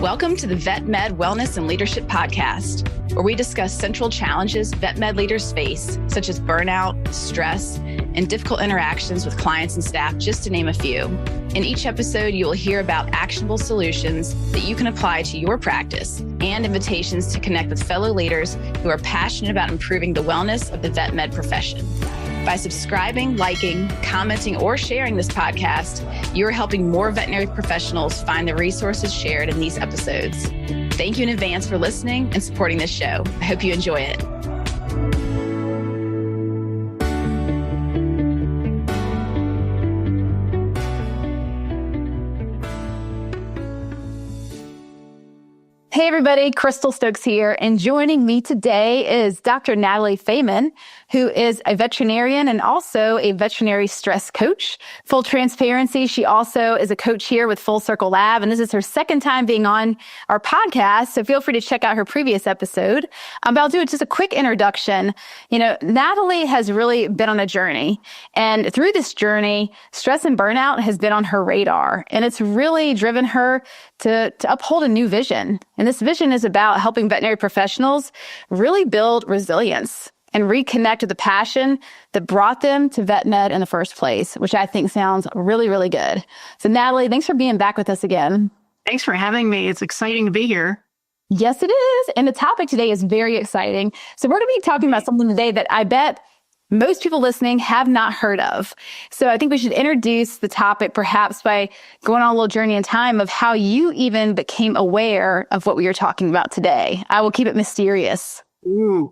Welcome to the Vet Med Wellness and Leadership Podcast, where we discuss central challenges vet med leaders face, such as burnout, stress, and difficult interactions with clients and staff, just to name a few. In each episode, you will hear about actionable solutions that you can apply to your practice and invitations to connect with fellow leaders who are passionate about improving the wellness of the vet med profession. By subscribing, liking, commenting, or sharing this podcast, you are helping more veterinary professionals find the resources shared in these episodes. Thank you in advance for listening and supporting this show. I hope you enjoy it. Hey everybody, Crystal Stokes here, and joining me today is Dr. Natalie Fayman, who is a veterinarian and also a veterinary stress coach. Full transparency, she also is a coach here with Full Circle Lab, and this is her second time being on our podcast, so feel free to check out her previous episode. But I'll do just a quick introduction. Natalie has really been on a journey, and through this journey, stress and burnout has been on her radar, and it's really driven her to uphold a new vision. And this vision is about helping veterinary professionals really build resilience and reconnect with the passion that brought them to vet med in the first place, which I think sounds really, really good. So Natalie, thanks for being back with us again. Thanks for having me. It's exciting to be here. Yes, it is. And the topic today is very exciting. So we're going to be talking about something today that I bet most people listening have not heard of. So I think we should introduce the topic perhaps by going on a little journey in time of how you even became aware of what we are talking about today. I will keep it mysterious. Ooh.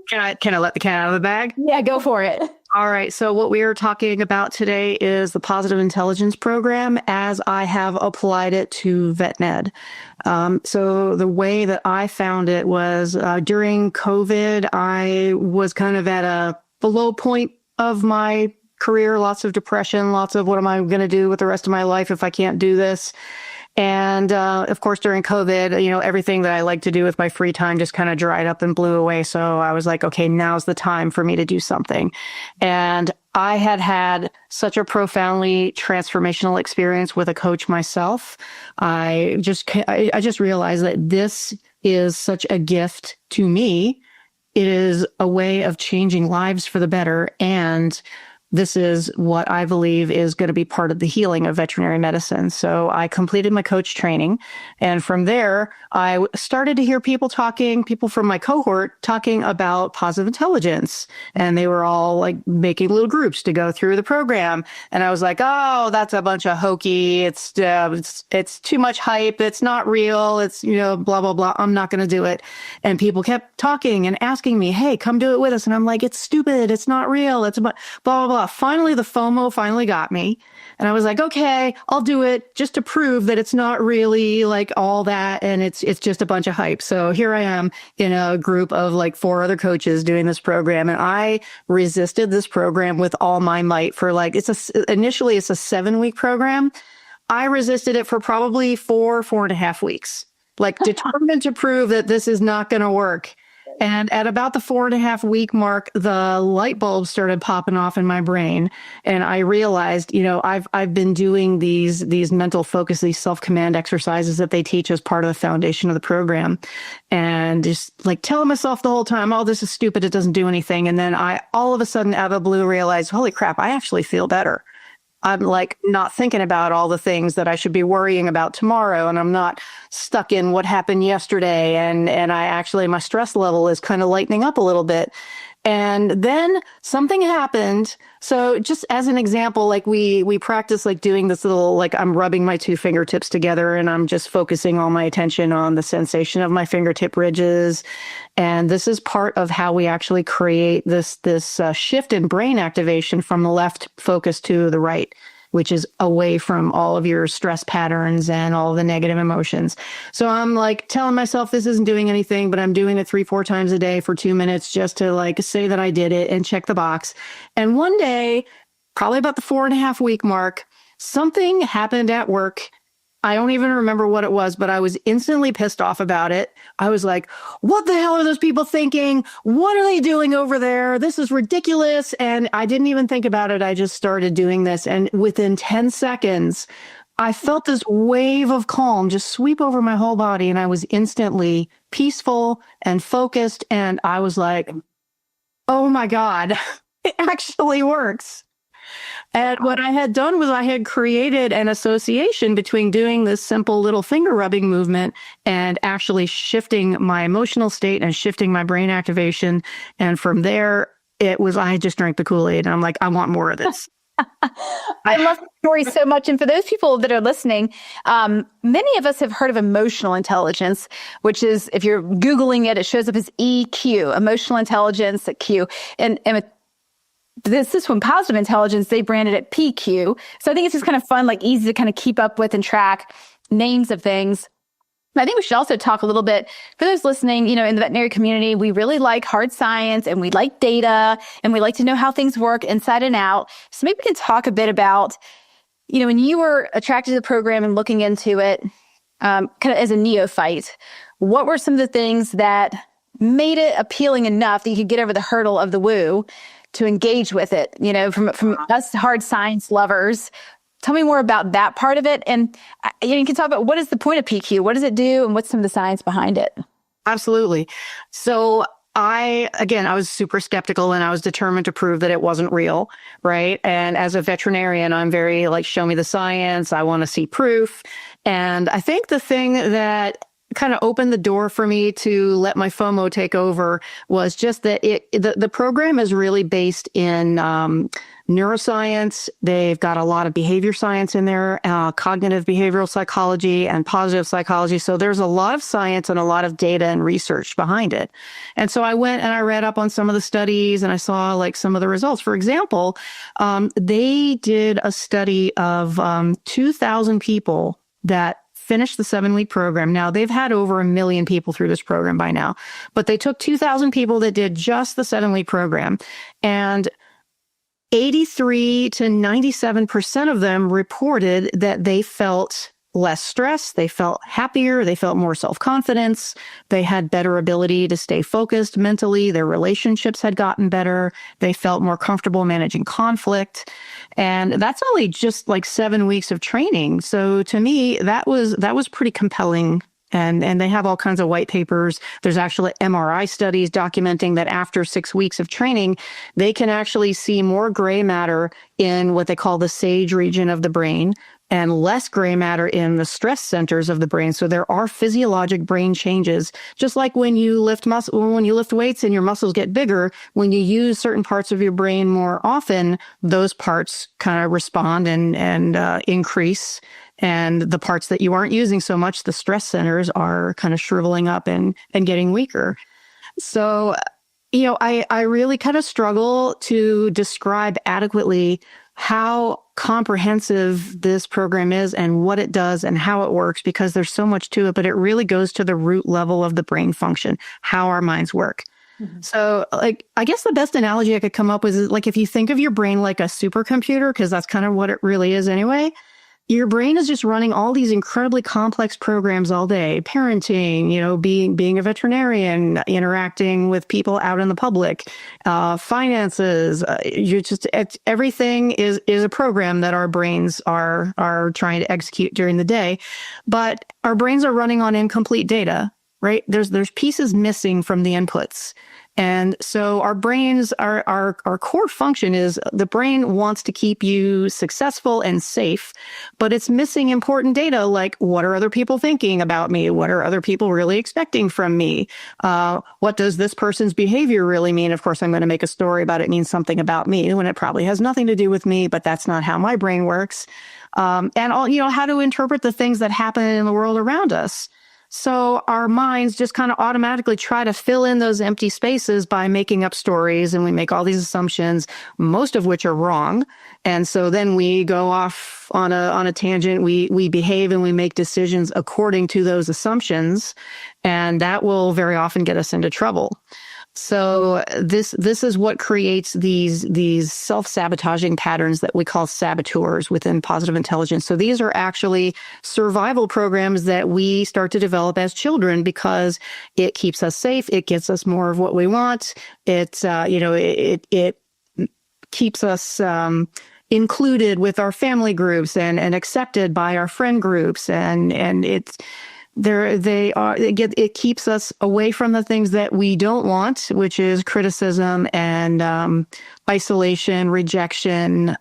Can I let the cat out of the bag? Yeah, go for it. All right. So what we are talking about today is the Positive Intelligence Program as I have applied it to VetNed. So the way that I found it was during COVID, I was kind of at the low point of my career, lots of depression, lots of what am I going to do with the rest of my life if I can't do this? And of course, during COVID, everything that I like to do with my free time just kind of dried up and blew away. So I was like, okay, now's the time for me to do something. And I had such a profoundly transformational experience with a coach myself. I just realized that this is such a gift to me. It is a way of changing lives for the better. And this is what I believe is going to be part of the healing of veterinary medicine. So I completed my coach training. And from there, I started to hear people from my cohort talking about positive intelligence. And they were all like making little groups to go through the program. And I was like, oh, that's a bunch of hokey. It's too much hype. It's not real. It's, blah, blah, blah. I'm not going to do it. And people kept talking and asking me, hey, come do it with us. And I'm like, it's stupid. It's not real. It's blah, blah, blah. Finally, the FOMO finally got me. And I was like, okay, I'll do it just to prove that it's not really like all that. And it's just a bunch of hype. So here I am in a group of like 4 other coaches doing this program. And I resisted this program with all my might for initially it's a 7-week program. I resisted it for probably 4.5 weeks, like determined to prove that this is not going to work. And at about the 4.5 week mark, the light bulbs started popping off in my brain. And I realized, I've been doing these mental focus, these self-command exercises that they teach as part of the foundation of the program. And just like telling myself the whole time, oh, this is stupid. It doesn't do anything. And then I all of a sudden out of the blue realized, holy crap, I actually feel better. I'm like not thinking about all the things that I should be worrying about tomorrow. And I'm not stuck in what happened yesterday. And my stress level is kind of lightening up a little bit. And then something happened. So just as an example, like we practice like doing this little, like I'm rubbing my 2 fingertips together and I'm just focusing all my attention on the sensation of my fingertip ridges. And this is part of how we actually create this shift in brain activation from the left focus to the right, which is away from all of your stress patterns and all the negative emotions. So I'm like telling myself this isn't doing anything, but I'm doing it 3-4 times a day for 2 minutes just to like say that I did it and check the box. And one day, probably about the 4.5 week mark, something happened at work. I don't even remember what it was, but I was instantly pissed off about it. I was like, what the hell are those people thinking? What are they doing over there? This is ridiculous. And I didn't even think about it. I just started doing this. And within 10 seconds, I felt this wave of calm just sweep over my whole body, and I was instantly peaceful and focused. And I was like, oh my God, it actually works. And what I had done was I had created an association between doing this simple little finger rubbing movement and actually shifting my emotional state and shifting my brain activation. And from there, I just drank the Kool-Aid, and I'm like, I want more of this. I love the story so much. And for those people that are listening, many of us have heard of emotional intelligence, which is, if you're Googling it, it shows up as EQ, emotional intelligence at Q. And this is when positive intelligence, they branded it PQ. So I think it's just kind of fun, like easy to kind of keep up with and track names of things. I think we should also talk a little bit for those listening, in the veterinary community, we really like hard science and we like data and we like to know how things work inside and out. So maybe we can talk a bit about, when you were attracted to the program and looking into it, kind of as a neophyte, what were some of the things that made it appealing enough that you could get over the hurdle of the woo to engage with it, from us hard science lovers? Tell me more about that part of it. And you can talk about what is the point of PQ? What does it do? And what's some of the science behind it? Absolutely. So I was super skeptical, and I was determined to prove that it wasn't real, right? And as a veterinarian, I'm very like, show me the science. I want to see proof. And I think the thing that kind of opened the door for me to let my FOMO take over was just that the program is really based in neuroscience. They've got a lot of behavior science in there, cognitive behavioral psychology and positive psychology. So there's a lot of science and a lot of data and research behind it. And so I went and I read up on some of the studies, and I saw like some of the results. For example, they did a study of 2,000 people that finished the 7-week program. Now, they've had over 1 million people through this program by now, but they took 2,000 people that did just the 7-week program, and 83 to 97% of them reported that they felt less stress, they felt happier, they felt more self-confidence, they had better ability to stay focused mentally, their relationships had gotten better, they felt more comfortable managing conflict. And that's only just like 7 weeks of training. So to me, that was pretty compelling. And they have all kinds of white papers. There's actually MRI studies documenting that after 6 weeks of training, they can actually see more gray matter in what they call the sage region of the brain and less gray matter in the stress centers of the brain. So there are physiologic brain changes, just like when you lift weights and your muscles get bigger. When you use certain parts of your brain more often, those parts kind of respond and increase. And the parts that you aren't using so much, the stress centers, are kind of shriveling up and getting weaker. So, I really kind of struggle to describe adequately how comprehensive this program is and what it does and how it works, because there's so much to it, but it really goes to the root level of the brain function, how our minds work. Mm-hmm. So I guess the best analogy I could come up with is like, if you think of your brain like a supercomputer, because that's kind of what it really is anyway. Your brain is just running all these incredibly complex programs all day, parenting, being a veterinarian, interacting with people out in the public, finances. Everything is a program that our brains are trying to execute during the day, but our brains are running on incomplete data, right? There's pieces missing from the inputs. And so our brains, our core function is the brain wants to keep you successful and safe, but it's missing important data like, what are other people thinking about me? What are other people really expecting from me? What does this person's behavior really mean? Of course, I'm going to make a story about it means something about me when it probably has nothing to do with me, but that's not how my brain works. And how to interpret the things that happen in the world around us. So our minds just kind of automatically try to fill in those empty spaces by making up stories, and we make all these assumptions, most of which are wrong. And so then we go off on a tangent. We behave and we make decisions according to those assumptions, and that will very often get us into trouble. So this is what creates these self-sabotaging patterns that we call saboteurs within positive intelligence. So these are actually survival programs that we start to develop as children because it keeps us safe. It gets us more of what we want. It keeps us included with our family groups and accepted by our friend groups. And it's, it keeps us away from the things that we don't want, which is criticism and isolation, rejection,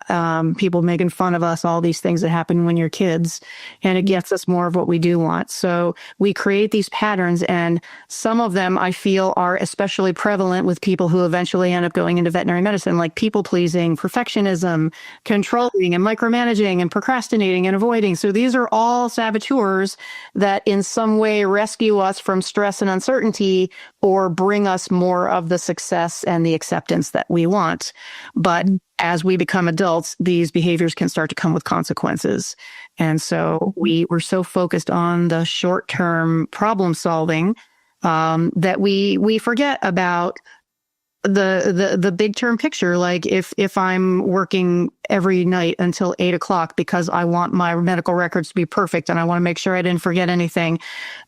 people making fun of us, all these things that happen when you're kids, and it gets us more of what we do want. So we create these patterns, and some of them I feel are especially prevalent with people who eventually end up going into veterinary medicine, like people pleasing, perfectionism, controlling and micromanaging and procrastinating and avoiding. So these are all saboteurs that in some way rescue us from stress and uncertainty or bring us more of the success and the acceptance that we want. But as we become adults, these behaviors can start to come with consequences. And so we're so focused on the short-term problem solving that we forget about the big term picture. Like if I'm working every night until 8 o'clock because I want my medical records to be perfect and I want to make sure I didn't forget anything,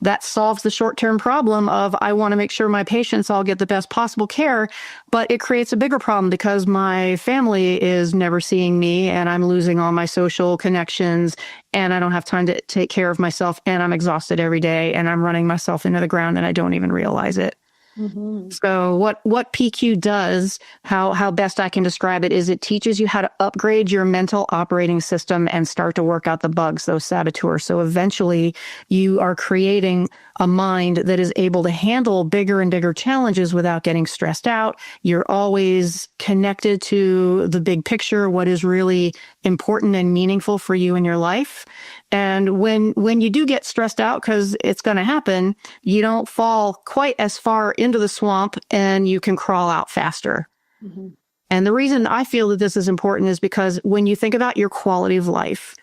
that solves the short-term problem of I want to make sure my patients all get the best possible care. But it creates a bigger problem because my family is never seeing me and I'm losing all my social connections and I don't have time to take care of myself and I'm exhausted every day and I'm running myself into the ground and I don't even realize it. Mm-hmm. So what PQ does, how best I can describe it, is it teaches you how to upgrade your mental operating system and start to work out the bugs, those saboteurs. So eventually you are creating a mind that is able to handle bigger and bigger challenges without getting stressed out. You're always connected to the big picture, what is really important and meaningful for you in your life. And when you do get stressed out, because it's going to happen, you don't fall quite as far into the swamp and you can crawl out faster. Mm-hmm. And the reason I feel that this is important is because when you think about your quality of life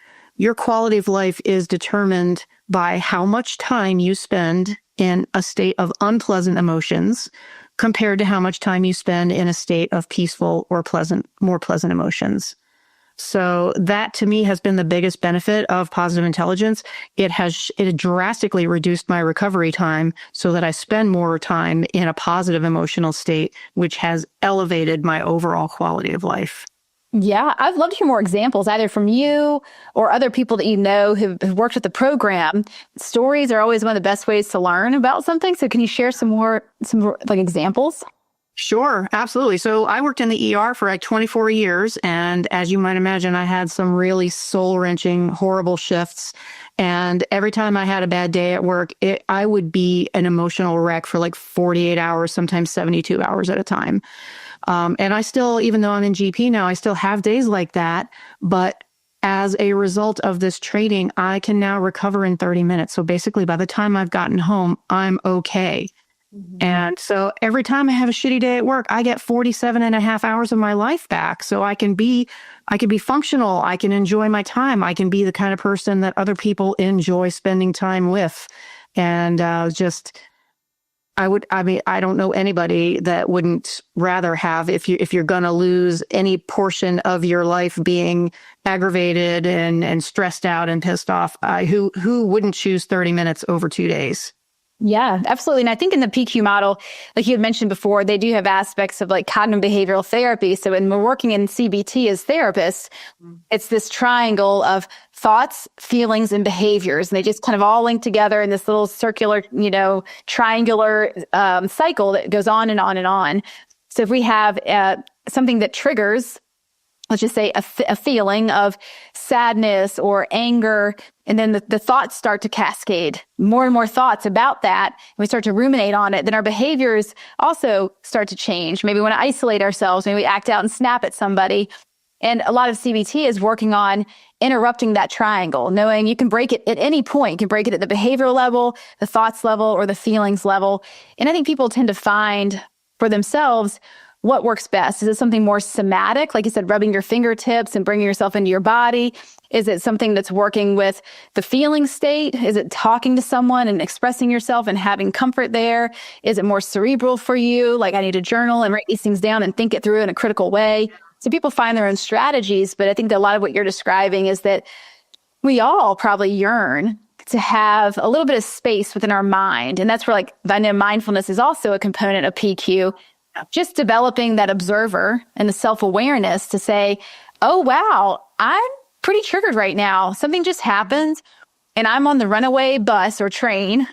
is determined by how much time you spend in a state of unpleasant emotions compared to how much time you spend in a state of peaceful or more pleasant emotions. So that to me has been the biggest benefit of positive intelligence. It drastically reduced my recovery time so that I spend more time in a positive emotional state, which has elevated my overall quality of life. Yeah, I'd love to hear more examples, either from you or other people that you know who've worked with the program. Stories are always one of the best ways to learn about something. So can you share some more like examples? Sure, absolutely. So I worked in the ER for like 24 years. And as you might imagine, I had some really soul-wrenching, horrible shifts. And every time I had a bad day at work, I would be an emotional wreck for like 48 hours, sometimes 72 hours at a time. And I still, even though I'm in GP now, I still have days like that. But as a result of this training, I can now recover in 30 minutes. So basically, by the time I've gotten home, I'm okay. Mm-hmm. And so every time I have a shitty day at work, I get 47 and a half hours of my life back. So I can be functional. I can enjoy my time. I can be the kind of person that other people enjoy spending time with. And I don't know anybody that wouldn't rather have, if you're going to lose any portion of your life being aggravated and stressed out and pissed off, who wouldn't choose 30 minutes over 2 days? Yeah, absolutely. And I think in the PQ model, like you had mentioned before, they do have aspects of like cognitive behavioral therapy. So when we're working in CBT as therapists, it's this triangle of thoughts, feelings, and behaviors. And they just kind of all link together in this little circular, triangular cycle that goes on and on and on. So if we have something that triggers, let's just say a feeling of sadness or anger, and then the thoughts start to cascade, more and more thoughts about that, and we start to ruminate on it, then our behaviors also start to change. Maybe we want to isolate ourselves, maybe we act out and snap at somebody. And a lot of CBT is working on interrupting that triangle, knowing you can break it at any point. You can break it at the behavioral level, the thoughts level, or the feelings level. And I think people tend to find for themselves what works best. Is it something more somatic, like you said, rubbing your fingertips and bringing yourself into your body? Is it something that's working with the feeling state? Is it talking to someone and expressing yourself and having comfort there? Is it more cerebral for you? Like I need to journal and write these things down and think it through in a critical way. So people find their own strategies, but I think that a lot of what you're describing is that we all probably yearn to have a little bit of space within our mind. And that's where like I know mindfulness is also a component of PQ. Just developing that observer and the self-awareness to say, Oh, wow. I'm pretty triggered right now. Something just happened and I'm on the runaway bus or train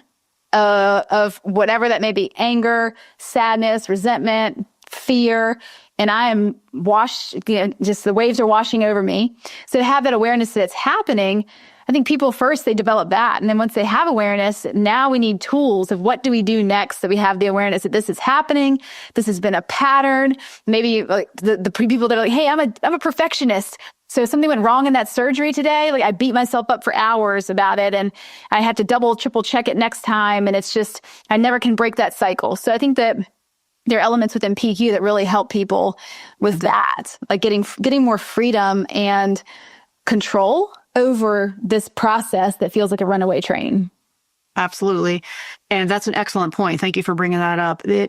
of whatever that may be, anger, sadness, resentment, fear. And I am washed, just the waves are washing over me. So to have that awareness that it's happening, I think people first, they develop that. And then once they have awareness, now we need tools of what do we do next so we have the awareness that this is happening. This has been a pattern. Maybe like the people that are like, hey, I'm a perfectionist. So something went wrong in that surgery today. Like I beat myself up for hours about it and I had to double, triple check it next time. And it's just, I never can break that cycle. So I think that there are elements within PQ that really help people with that, like getting more freedom and control over this process that feels like a runaway train. Absolutely. And that's an excellent point. Thank you for bringing that up. One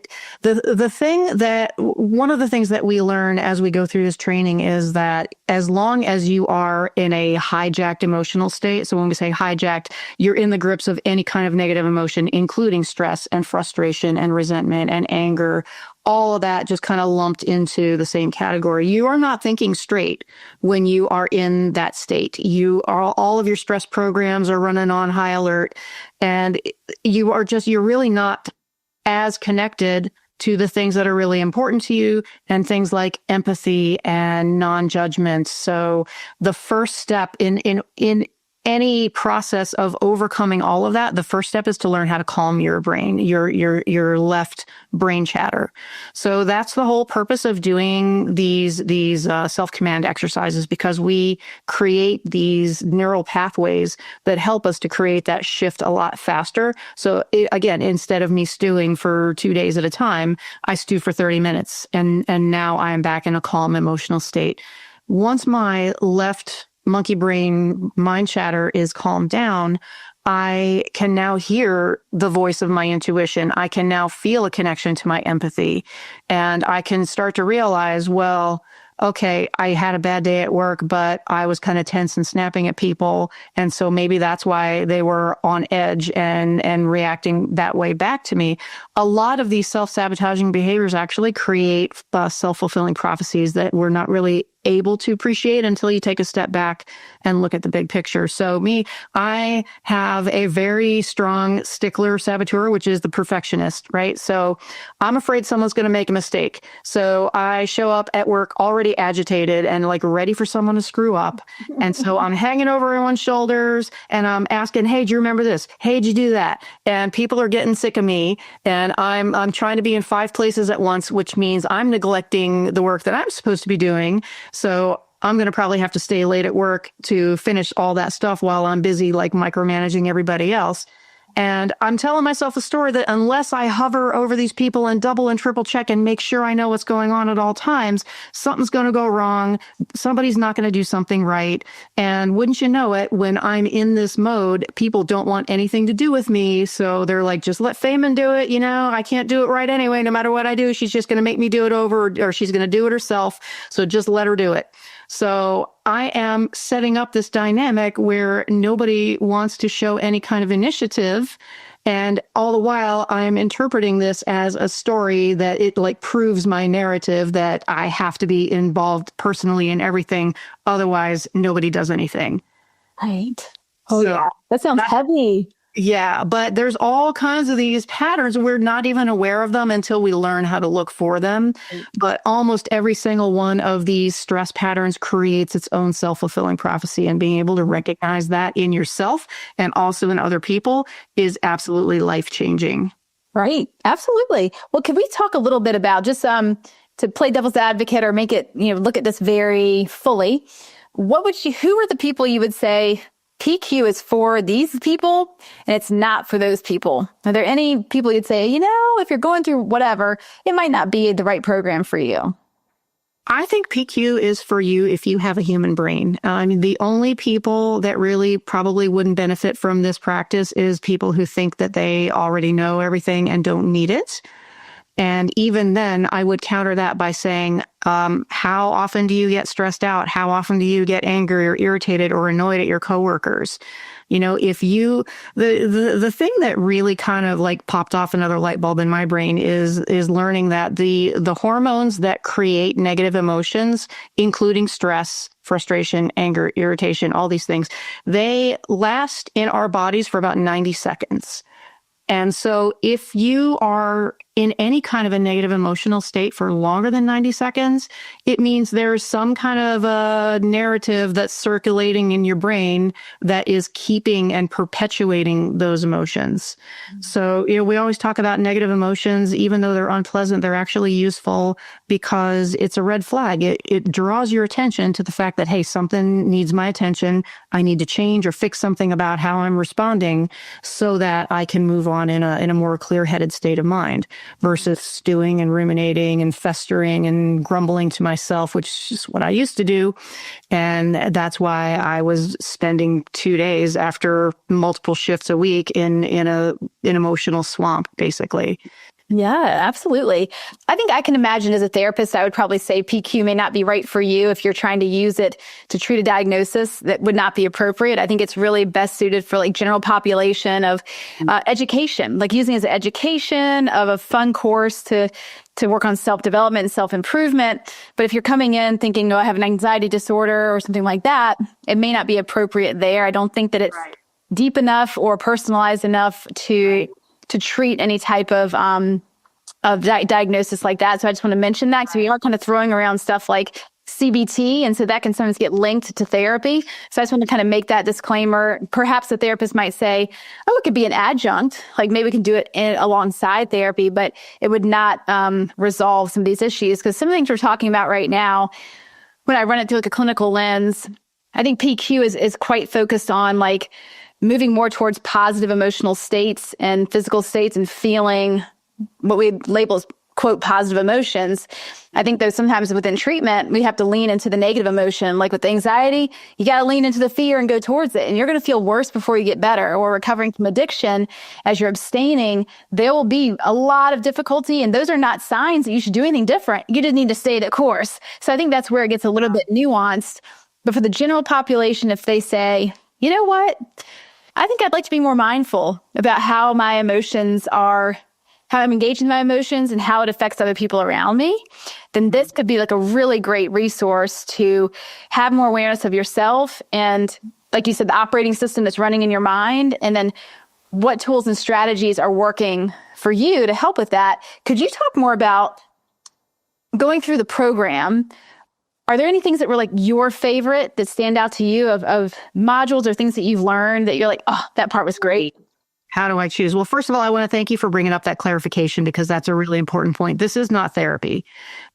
of the things that we learn as we go through this training is that as long as you are in a hijacked emotional state, so when we say hijacked, you're in the grips of any kind of negative emotion, including stress and frustration and resentment and anger, all of that just kind of lumped into the same category. You are not thinking straight when you are in that state. All of your stress programs are running on high alert, and you're really not as connected to the things that are really important to you and things like empathy and non-judgment. So the first step in any process of overcoming all of that, the first step is to learn how to calm your brain, your left brain chatter. So that's the whole purpose of doing these self-command exercises, because we create these neural pathways that help us to create that shift a lot faster. So again, instead of me stewing for 2 days at a time, I stew for 30 minutes, and now I am back in a calm emotional state. Once my left monkey brain mind chatter is calmed down, I can now hear the voice of my intuition. I can now feel a connection to my empathy, and I can start to realize, well, okay, I had a bad day at work, but I was kind of tense and snapping at people. And so maybe that's why they were on edge and reacting that way back to me. A lot of these self-sabotaging behaviors actually create self-fulfilling prophecies that we're not really able to appreciate until you take a step back and look at the big picture. So I have a very strong stickler saboteur, which is the perfectionist, right? So I'm afraid someone's going to make a mistake. So I show up at work already agitated and like ready for someone to screw up. And so I'm hanging over everyone's shoulders and I'm asking, hey, do you remember this? Hey, did you do that? And people are getting sick of me. And I'm trying to be in 5 places at once, which means I'm neglecting the work that I'm supposed to be doing. So I'm going to probably have to stay late at work to finish all that stuff while I'm busy like micromanaging everybody else. And I'm telling myself a story that unless I hover over these people and double and triple check and make sure I know what's going on at all times, something's going to go wrong. Somebody's not going to do something right. And wouldn't you know it, when I'm in this mode, people don't want anything to do with me. So they're like, just let Fayman do it. I can't do it right anyway. No matter what I do, she's just going to make me do it over, or she's going to do it herself. So just let her do it. So I am setting up this dynamic where nobody wants to show any kind of initiative. And all the while I'm interpreting this as a story that it like proves my narrative that I have to be involved personally in everything. Otherwise, nobody does anything. Right. Oh, yeah. That sounds heavy. Yeah, but there's all kinds of these patterns. We're not even aware of them until we learn how to look for them. But almost every single one of these stress patterns creates its own self-fulfilling prophecy, and being able to recognize that in yourself and also in other people is absolutely life-changing. Right. Absolutely. Well, can we talk a little bit about just to play devil's advocate or make it, look at this very fully? Who are the people you would say PQ is for these people and it's not for those people? Are there any people you'd say, if you're going through whatever, it might not be the right program for you? I think PQ is for you if you have a human brain. The only people that really probably wouldn't benefit from this practice is people who think that they already know everything and don't need it. And even then, I would counter that by saying, how often do you get stressed out? How often do you get angry or irritated or annoyed at your coworkers? If you, the thing that really kind of like popped off another light bulb in my brain is learning that the hormones that create negative emotions, including stress, frustration, anger, irritation, all these things, they last in our bodies for about 90 seconds. And so if you are in any kind of a negative emotional state for longer than 90 seconds, it means there's some kind of a narrative that's circulating in your brain that is keeping and perpetuating those emotions. So, we always talk about negative emotions, even though they're unpleasant, they're actually useful because it's a red flag. It draws your attention to the fact that, hey, something needs my attention. I need to change or fix something about how I'm responding so that I can move on in a more clear-headed state of mind versus stewing and ruminating and festering and grumbling to myself, which is what I used to do. And that's why I was spending 2 days after multiple shifts a week in an emotional swamp, basically. Yeah, absolutely. I think I can imagine as a therapist, I would probably say PQ may not be right for you if you're trying to use it to treat a diagnosis that would not be appropriate. I think it's really best suited for like general population of education, like using it as an education of a fun course to work on self-development and self-improvement. But if you're coming in thinking, no, I have an anxiety disorder or something like that, it may not be appropriate there. I don't think that it's deep enough or personalized enough to treat any type of diagnosis like that. So I just want to mention that because we are kind of throwing around stuff like CBT, and so that can sometimes get linked to therapy. So I just want to kind of make that disclaimer. Perhaps the therapist might say, oh, it could be an adjunct, like maybe we can do it alongside therapy, but it would not resolve some of these issues. Because some of the things we're talking about right now, when I run it through like a clinical lens, I think PQ is quite focused on like moving more towards positive emotional states and physical states and feeling what we label as, quote, positive emotions. I think though sometimes within treatment, we have to lean into the negative emotion. Like with anxiety, you got to lean into the fear and go towards it. And you're going to feel worse before you get better. Or recovering from addiction, as you're abstaining, there will be a lot of difficulty. And those are not signs that you should do anything different. You just need to stay the course. So I think that's where it gets a little bit nuanced. But for the general population, if they say, you know what? I think I'd like to be more mindful about how my emotions are, how I'm engaged in my emotions and how it affects other people around me, then this could be like a really great resource to have more awareness of yourself and, like you said, the operating system that's running in your mind, and then what tools and strategies are working for you to help with that. Could you talk more about going through the program? Are there any things that were like your favorite that stand out to you of modules or things that you've learned that you're like, oh, that part was great? How do I choose? Well, first of all, I want to thank you for bringing up that clarification because that's a really important point. This is not therapy.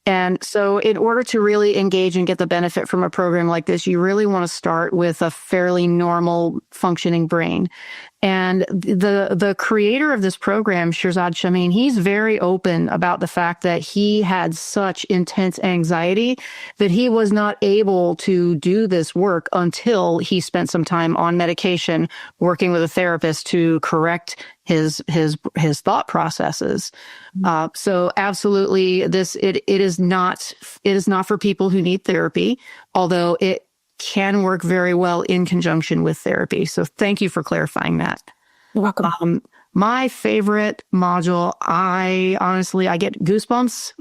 And so in order to really engage and get the benefit from a program like this, you really want to start with a fairly normal functioning brain. And the creator of this program, Shirzad Chamine, he's very open about the fact that he had such intense anxiety that he was not able to do this work until he spent some time on medication, working with a therapist to correct his thought processes. So absolutely, it is not for people who need therapy, although it can work very well in conjunction with therapy. So thank you for clarifying that. You're welcome. My favorite module, I get goosebumps.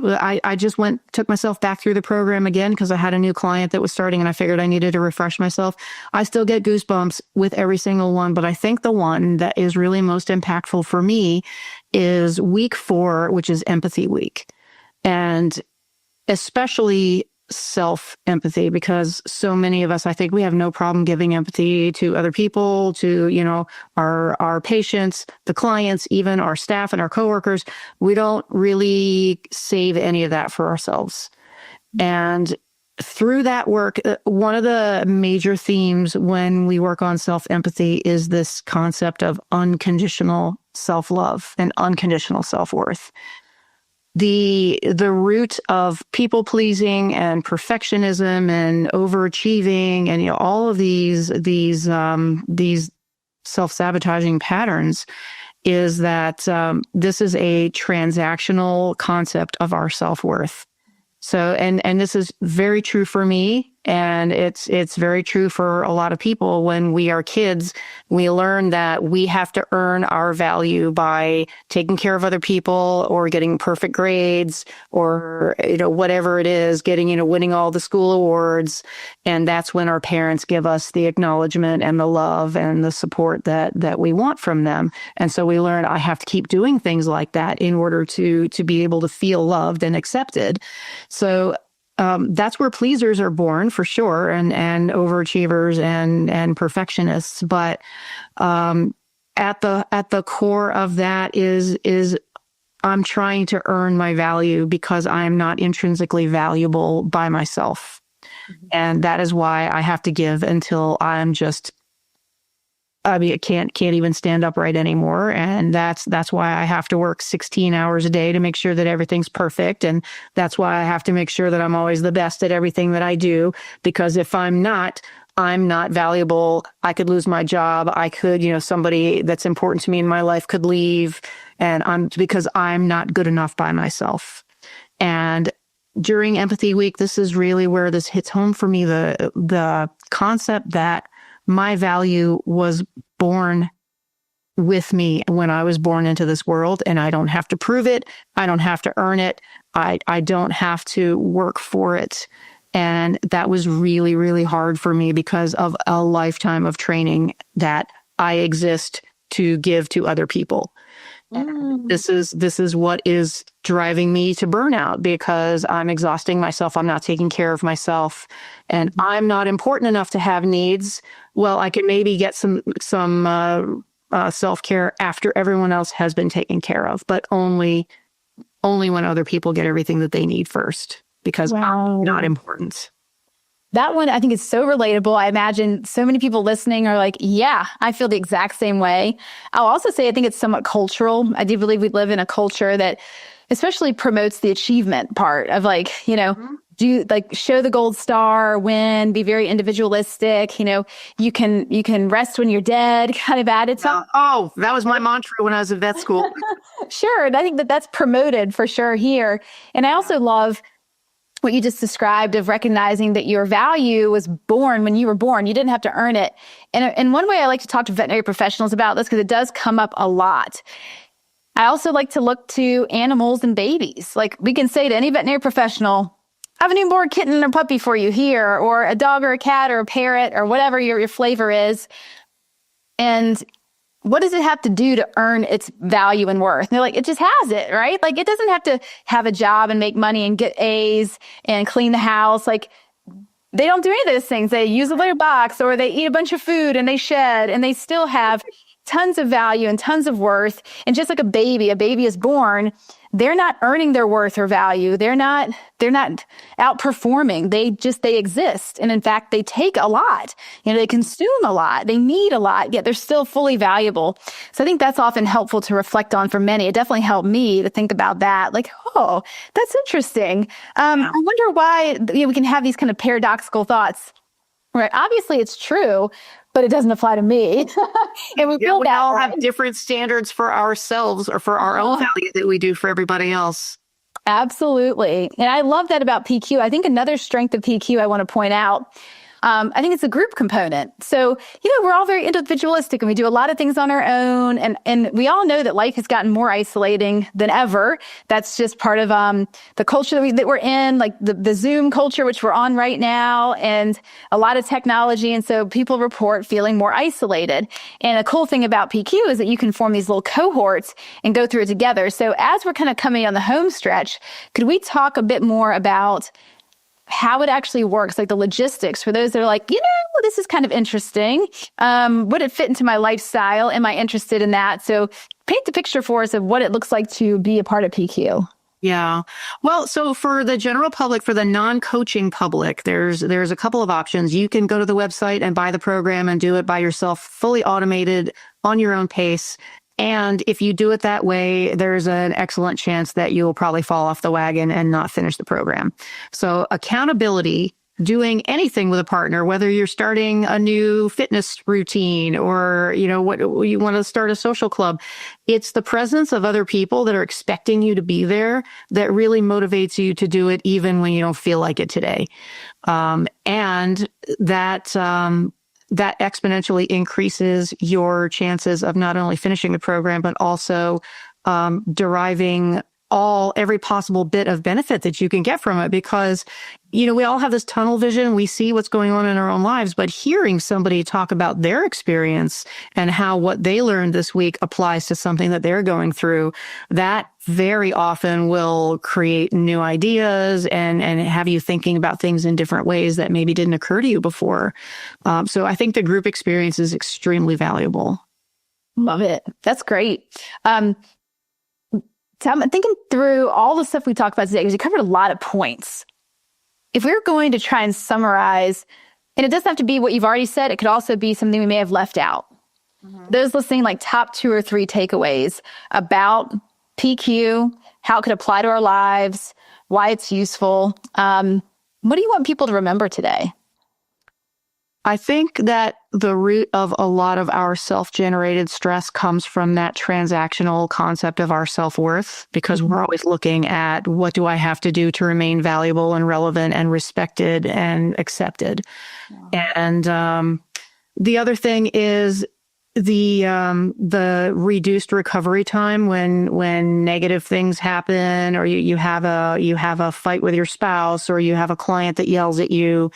I just took myself back through the program again because I had a new client that was starting and I figured I needed to refresh myself. I still get goosebumps with every single one, but I think the one that is really most impactful for me is week 4, which is empathy week. And especially self-empathy, because so many of us, I think we have no problem giving empathy to other people, to, our patients, the clients, even our staff and our coworkers. We don't really save any of that for ourselves. And through that work, one of the major themes when we work on self-empathy is this concept of unconditional self-love and unconditional self-worth. The root of people pleasing and perfectionism and overachieving and all of these self-sabotaging patterns is that this is a transactional concept of our self-worth. So and this is very true for me, And it's very true for a lot of people. When we are kids, we learn that we have to earn our value by taking care of other people or getting perfect grades or, whatever it is, getting, winning all the school awards. And that's when our parents give us the acknowledgement and the love and the support that we want from them. And so we learn I have to keep doing things like that in order to be able to feel loved and accepted. So that's where pleasers are born for sure, and overachievers and perfectionists. But at the core of that is I'm trying to earn my value because I'm not intrinsically valuable by myself, and that is why I have to give until I'm just. I can't even stand upright anymore. And that's why I have to work 16 hours a day to make sure that everything's perfect. And that's why I have to make sure that I'm always the best at everything that I do. Because if I'm not valuable. I could lose my job. I could, somebody that's important to me in my life could leave. And because I'm not good enough by myself. And during Empathy Week, this is really where this hits home for me. The concept that my value was born with me when I was born into this world, and I don't have to prove it. I don't have to earn it. I don't have to work for it. And that was really, really hard for me because of a lifetime of training that I exist to give to other people. And this is what is driving me to burnout, because I'm exhausting myself. I'm not taking care of myself, and I'm not important enough to have needs. Well, I can maybe get some self-care after everyone else has been taken care of, but only when other people get everything that they need first, because I'm not important. That one, I think, is so relatable. I imagine so many people listening are like, yeah, I feel the exact same way. I'll also say I think it's somewhat cultural. I do believe we live in a culture that especially promotes the achievement part of do show the gold star, win, be very individualistic. You can rest when you're dead kind of attitude. Oh, that was my mantra when I was at vet school. Sure. And I think that's promoted for sure here. And I also love what you just described of recognizing that your value was born when you were born. You didn't have to earn it. And one way I like to talk to veterinary professionals about this, because it does come up a lot. I also like to look to animals and babies. Like, we can say to any veterinary professional, I have a newborn kitten or puppy for you here, or a dog or a cat or a parrot or whatever your flavor is. And what does it have to do to earn its value and worth? And they're like, it just has it, right? Like, it doesn't have to have a job and make money and get A's and clean the house. Like, they don't do any of those things. They use a litter box, or they eat a bunch of food and they shed, and they still have tons of value and tons of worth. And just like a baby is born, they're not earning their worth or value. They're not outperforming. They exist. And in fact, they take a lot. They consume a lot. They need a lot, yet they're still fully valuable. So I think that's often helpful to reflect on for many. It definitely helped me to think about that. Like, oh, that's interesting. I wonder why we can have these kind of paradoxical thoughts. Right. Obviously, it's true, but it doesn't apply to me. And we feel we all have different standards for ourselves or for our own value that we do for everybody else. Absolutely. And I love that about PQ. I think another strength of PQ I want to point out, I think it's a group component. So, we're all very individualistic and we do a lot of things on our own. And we all know that life has gotten more isolating than ever. That's just part of the culture that we're in, like the Zoom culture, which we're on right now, and a lot of technology. And so people report feeling more isolated. And the cool thing about PQ is that you can form these little cohorts and go through it together. So as we're kind of coming on the home stretch, could we talk a bit more about how it actually works, like the logistics for those that are like, this is kind of interesting. Would it fit into my lifestyle? Am I interested in that? So paint the picture for us of what it looks like to be a part of PQ. Yeah. Well, so for the general public, for the non-coaching public, there's a couple of options. You can go to the website and buy the program and do it by yourself, fully automated on your own pace. And if you do it that way, there's an excellent chance that you'll probably fall off the wagon and not finish the program. So accountability doing anything with a partner, whether you're starting a new fitness routine or, what you want to start a social club. It's the presence of other people that are expecting you to be there that really motivates you to do it, even when you don't feel like it today. And that exponentially increases your chances of not only finishing the program, but also deriving every possible bit of benefit that you can get from it. Because, we all have this tunnel vision. We see what's going on in our own lives, but hearing somebody talk about their experience and how what they learned this week applies to something that they're going through, that very often will create new ideas and have you thinking about things in different ways that maybe didn't occur to you before. So I think the group experience is extremely valuable. Love it. That's great. So I'm thinking through all the stuff we talked about today, because you covered a lot of points. If we were going to try and summarize, and it doesn't have to be what you've already said, it could also be something we may have left out. Mm-hmm. Those listening, like top 2 or 3 takeaways about PQ, how it could apply to our lives, why it's useful. What do you want people to remember today? I think that the root of a lot of our self-generated stress comes from that transactional concept of our self-worth, because we're always looking at what do I have to do to remain valuable and relevant and respected and accepted. Yeah. And the other thing is the reduced recovery time when negative things happen, or you have a fight with your spouse, or you have a client that yells at you,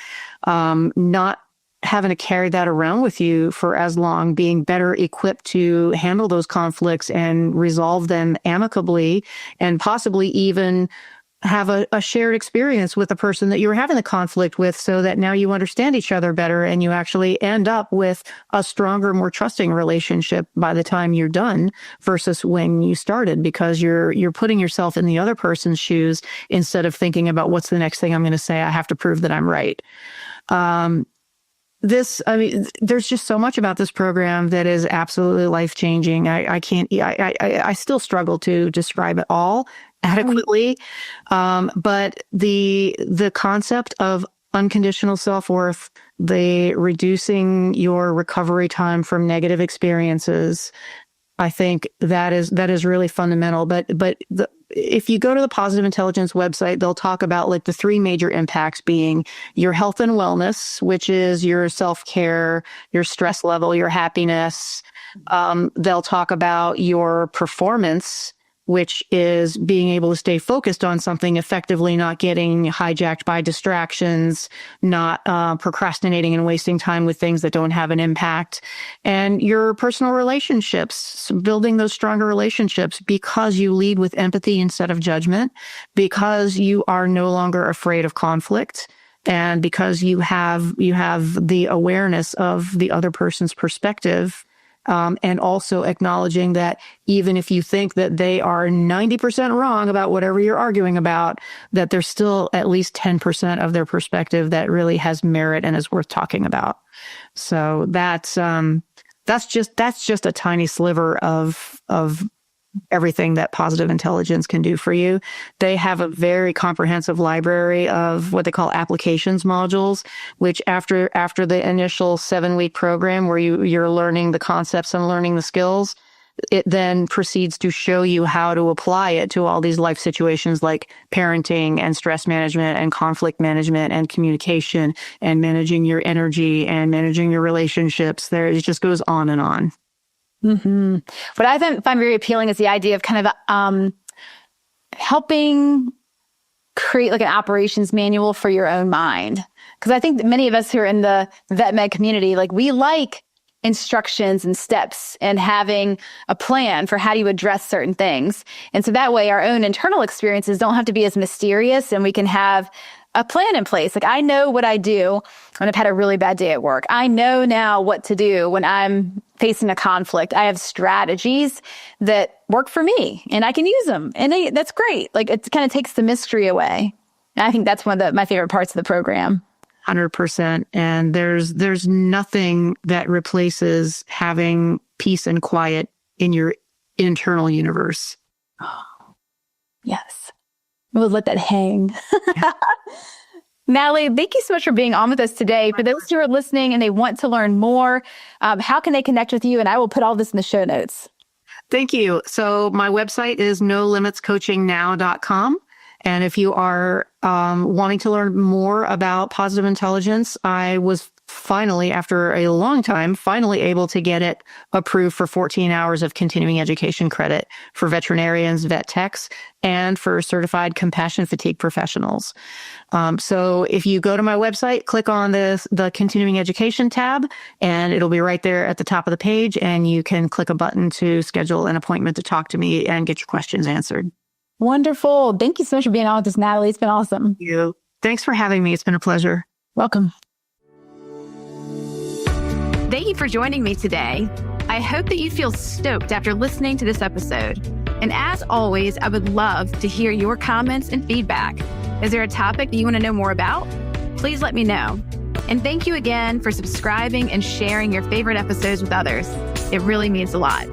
not having to carry that around with you for as long, being better equipped to handle those conflicts and resolve them amicably, and possibly even have a shared experience with the person that you were having the conflict with, so that now you understand each other better and you actually end up with a stronger, more trusting relationship by the time you're done versus when you started, because you're putting yourself in the other person's shoes instead of thinking about what's the next thing I'm going to say. I have to prove that I'm right. There's just so much about this program that is absolutely life-changing. I still struggle to describe it all adequately. But the concept of unconditional self-worth, the reducing your recovery time from negative experiences, I think that is really fundamental. But if you go to the Positive Intelligence website, they'll talk about like the 3 major impacts being your health and wellness, which is your self-care, your stress level, your happiness. They'll talk about your performance, which is being able to stay focused on something effectively, not getting hijacked by distractions, not procrastinating and wasting time with things that don't have an impact. And your personal relationships, building those stronger relationships because you lead with empathy instead of judgment, because you are no longer afraid of conflict, and because you have the awareness of the other person's perspective. And also acknowledging that even if you think that they are 90% wrong about whatever you're arguing about, that there's still at least 10% of their perspective that really has merit and is worth talking about. So that's just a tiny sliver of everything that Positive Intelligence can do for you. They have a very comprehensive library of what they call applications modules, which after the initial 7-week program where you're learning the concepts and learning the skills, it then proceeds to show you how to apply it to all these life situations like parenting and stress management and conflict management and communication and managing your energy and managing your relationships. It just goes on and on. Mm-hmm. What I find very appealing is the idea of kind of helping create like an operations manual for your own mind. Because I think that many of us who are in the vet med community, like we like instructions and steps and having a plan for how do you address certain things. And so that way our own internal experiences don't have to be as mysterious, and we can have a plan in place. Like I know what I do when I've had a really bad day at work. I know now what to do when I'm facing a conflict. I have strategies that work for me and I can use them. And that's great. Like it kind of takes the mystery away. And I think that's one of my favorite parts of the program. 100%. And there's nothing that replaces having peace and quiet in your internal universe. Oh, yes. We'll let that hang. Natalie, thank you so much for being on with us today. For those who are listening and they want to learn more, how can they connect with you? And I will put all this in the show notes. Thank you. So my website is nolimitscoachingnow.com. And if you are wanting to learn more about positive intelligence, I was finally, after a long time, able to get it approved for 14 hours of continuing education credit for veterinarians, vet techs, and for certified compassion fatigue professionals. So if you go to my website, click on the continuing education tab, and it'll be right there at the top of the page, and you can click a button to schedule an appointment to talk to me and get your questions answered. Wonderful. Thank you so much for being on with us, Natalie. It's been awesome. Thank you. Thanks for having me. It's been a pleasure. Welcome. Thank you for joining me today. I hope that you feel stoked after listening to this episode. And as always, I would love to hear your comments and feedback. Is there a topic that you want to know more about? Please let me know. And thank you again for subscribing and sharing your favorite episodes with others. It really means a lot.